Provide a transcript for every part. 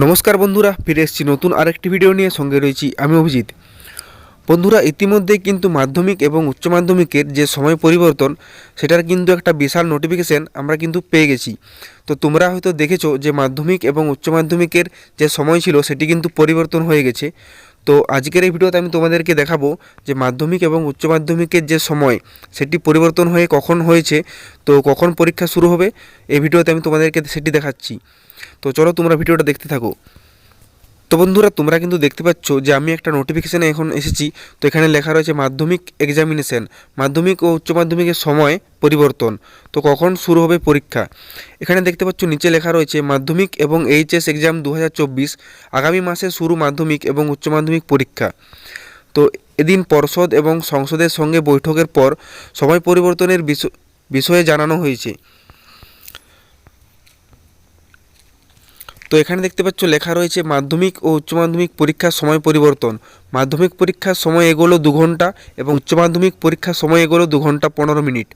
নমস্কার বন্ধুরা, ফিরে এসেছি নতুন আরেকটি ভিডিও নিয়ে। সঙ্গে রয়েছি আমি অভিজিৎ। বন্ধুরা, ইতিমধ্যেই কিন্তু মাধ্যমিক এবং উচ্চ মাধ্যমিকের যে সময় পরিবর্তন, সেটার কিন্তু একটা বিশাল নোটিফিকেশান আমরা কিন্তু পেয়ে গেছি। তো তোমরা হয়তো দেখেছো যে মাধ্যমিক এবং উচ্চ মাধ্যমিকের যে সময় ছিল সেটি কিন্তু পরিবর্তন হয়ে গেছে। তো আজকের এই ভিডিওতে আমি তোমাদেরকে দেখাবো যে মাধ্যমিক এবং উচ্চ মাধ্যমিকের যে সময় সেটি পরিবর্তন হয়ে কখন হয়েছে, তো কখন পরীক্ষা শুরু হবে, এই ভিডিওতে আমি তোমাদেরকে সেটি দেখাচ্ছি। তো চলো তোমরা ভিডিওটা দেখতে থাকো। তো বন্ধুরা, তোমরা কিন্তু দেখতে পাচ্ছ যে আমি একটা নোটিফিকেশানে এখন এসেছি। তো এখানে লেখা রয়েছে মাধ্যমিক এক্সামিনেশন, মাধ্যমিক ও উচ্চ মাধ্যমিকের সময় পরিবর্তন। তো কখন শুরু হবে পরীক্ষা, এখানে দেখতে পাচ্ছ নিচে লেখা রয়েছে মাধ্যমিক এবং এইচএস এক্সাম 2024 আগামী মাসে শুরু মাধ্যমিক এবং উচ্চ মাধ্যমিক পরীক্ষা। তো এদিন পর্ষদ এবং সংসদের সঙ্গে বৈঠকের পর সময় পরিবর্তনের বিষয়ে জানানো হয়েছে। তো এখানে দেখতে পাচ্ছ লেখা রয়েছে মাধ্যমিক ও উচ্চ মাধ্যমিক পরীক্ষার সময় পরিবর্তন। মাধ্যমিক পরীক্ষার সময় এগোলো 2 ঘন্টা এবং উচ্চ মাধ্যমিক পরীক্ষার সময় এগোলো 2 ঘন্টা 15 মিনিট।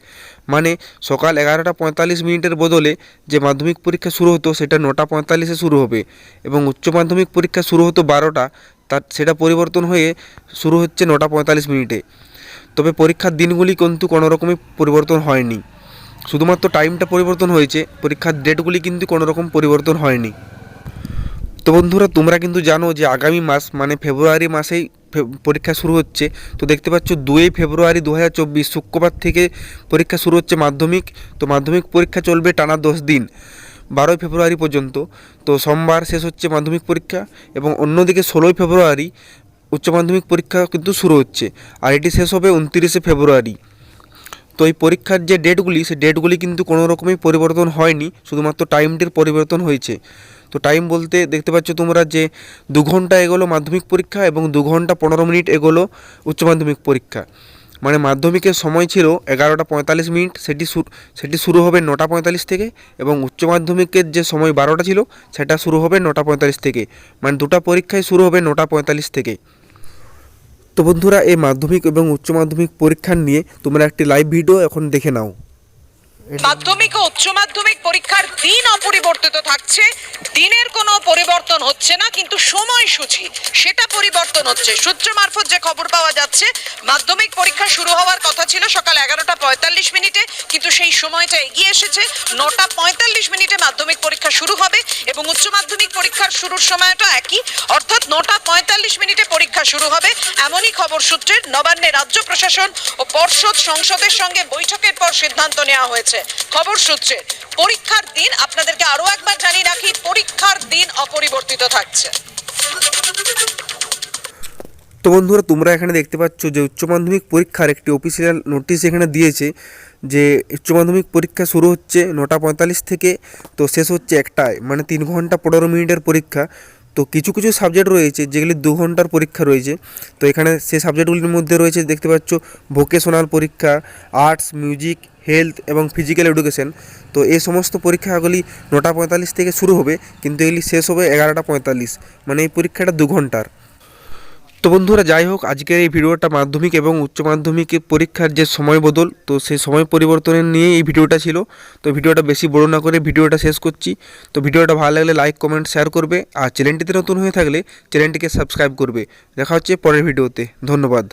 মানে সকাল 11টা 45 মিনিটের বদলে যে মাধ্যমিক পরীক্ষা শুরু হতো সেটা 9টা 45-এ শুরু হবে, এবং উচ্চ মাধ্যমিক পরীক্ষা শুরু হতো 12টা, সেটা পরিবর্তন হয়ে শুরু হচ্ছে 9টা 45 মিনিটে। তবে পরীক্ষার দিনগুলি কিন্তু কোনো রকমই পরিবর্তন হয়নি, শুধুমাত্র টাইমটা পরিবর্তন হয়েছে, পরীক্ষার ডেটগুলি কিন্তু কোনো রকম পরিবর্তন হয়নি। তো বন্ধুরা, তোমরা কিন্তু জানো যে আগামী মাস মানে ফেব্রুয়ারি মাসেই পরীক্ষা শুরু হচ্ছে। তো দেখতে পাচ্ছ 2 ফেব্রুয়ারি 2024 শুক্রবার থেকে পরীক্ষা শুরু হচ্ছে মাধ্যমিক। তো মাধ্যমিক পরীক্ষা চলবে টানা 10 দিন, 12 ফেব্রুয়ারি পর্যন্ত। তো সোমবার শেষ হচ্ছে মাধ্যমিক পরীক্ষা, এবং অন্যদিকে 16 ফেব্রুয়ারি উচ্চ মাধ্যমিক পরীক্ষা কিন্তু শুরু হচ্ছে, আর এটি শেষ হবে 29 ফেব্রুয়ারি। তো এই পরীক্ষার যে ডেটগুলি, সেই ডেটগুলি কিন্তু কোনো রকমই পরিবর্তন হয়নি, শুধুমাত্র টাইমটির পরিবর্তন হয়েছে। তো টাইম বলতে দেখতে পাচ্ছ তোমরা যে 2 ঘন্টা এগোলো মাধ্যমিক পরীক্ষা এবং 2 ঘন্টা 15 মিনিট এগোলো উচ্চ মাধ্যমিক পরীক্ষা। মানে মাধ্যমিকের সময় ছিল 11টা 45 মিনিট, সেটি শুরু হবে 9টা 45 থেকে, এবং উচ্চ মাধ্যমিকের যে সময় 12টা ছিল সেটা শুরু হবে 9টা 45 থেকে। মানে দুটো পরীক্ষাই শুরু হবে 9টা 45 থেকে। তো বন্ধুরা, এই মাধ্যমিক এবং উচ্চ মাধ্যমিক পরীক্ষা নিয়ে তোমরা একটি লাইভ ভিডিও এখন দেখে নাও। মাধ্যমিক ও উচ্চ মাধ্যমিক পরীক্ষার দিন অপরিবর্তিত থাকছে, দিনের কোনো পরিবর্তন হচ্ছে না, কিন্তু সময়সূচি সেটা পরিবর্তন হচ্ছে। সূত্র মারফত যে খবর পাওয়া যাচ্ছে, মাধ্যমিক পরীক্ষা শুরু হওয়ার কথা ছিল সকাল 11টা 45 মিনিটে, কিন্তু সেই সময়টা এগিয়ে এসেছে, 9টা 45 মিনিটে মাধ্যমিক পরীক্ষা শুরু হবে, এবং উচ্চ মাধ্যমিক পরীক্ষার শুরুর সময়টা একই, অর্থাৎ 9টা 45 মিনিটে পরীক্ষা শুরু হবে। এমনই খবর সূত্রের নবান্নে রাজ্য প্রশাসন ও পর্ষদ সংসদের সঙ্গে বৈঠকের পর সিদ্ধান্ত নেওয়া হয়েছে। খবর সূত্রে পরীক্ষার দিন আপনাদেরকে আরো একবার জানিয়ে রাখি, পরীক্ষার দিন অপরিবর্তিত থাকছে। তো বন্ধুরা, তোমরা এখানে দেখতে পাচ্ছ যে উচ্চ মাধ্যমিক পরীক্ষার একটি অফিসিয়াল নোটিশ এখানে দিয়েছে যে উচ্চ মাধ্যমিক পরীক্ষা শুরু হচ্ছে 9টা 45 থেকে, তো শেষ হচ্ছে 1টায়, মানে 3 ঘন্টা 15 মিনিটের পরীক্ষা। তো কিছু কিছু সাবজেক্ট রয়েছে যেগুলি 2 ঘন্টার পরীক্ষা রয়েছে। তো এখানে সেই সাবজেক্টগুলির মধ্যে রয়েছে দেখতে পাচ্ছ ভোকেশনাল পরীক্ষা, আর্টস, মিউজিক, হেলথ এবং ফিজিক্যাল এডুকেশন। তো এই সমস্ত পরীক্ষাগুলি 9টা 45 থেকে শুরু হবে, কিন্তু এগুলি শেষ হবে 11টা 45, মানে এই পরীক্ষাটা 2 ঘন্টার। তো বন্ধুরা, যাই হোক, আজকের এই ভিডিওটা মাধ্যমিক এবং উচ্চ মাধ্যমিকের পরীক্ষার যে সময় বদল, তো সেই সময় পরিবর্তনের নিয়ে এই ভিডিওটা ছিল। তো ভিডিওটা বেশি বড় না করে ভিডিওটা শেষ করছি। তো ভিডিওটা ভালো লাগলে লাইক, কমেন্ট, শেয়ার করবে, আর চ্যানেলটিতে নতুন হয়ে থাকলে চ্যানেলটিকে সাবস্ক্রাইব করবে। দেখা হচ্ছে পরের ভিডিওতে। ধন্যবাদ।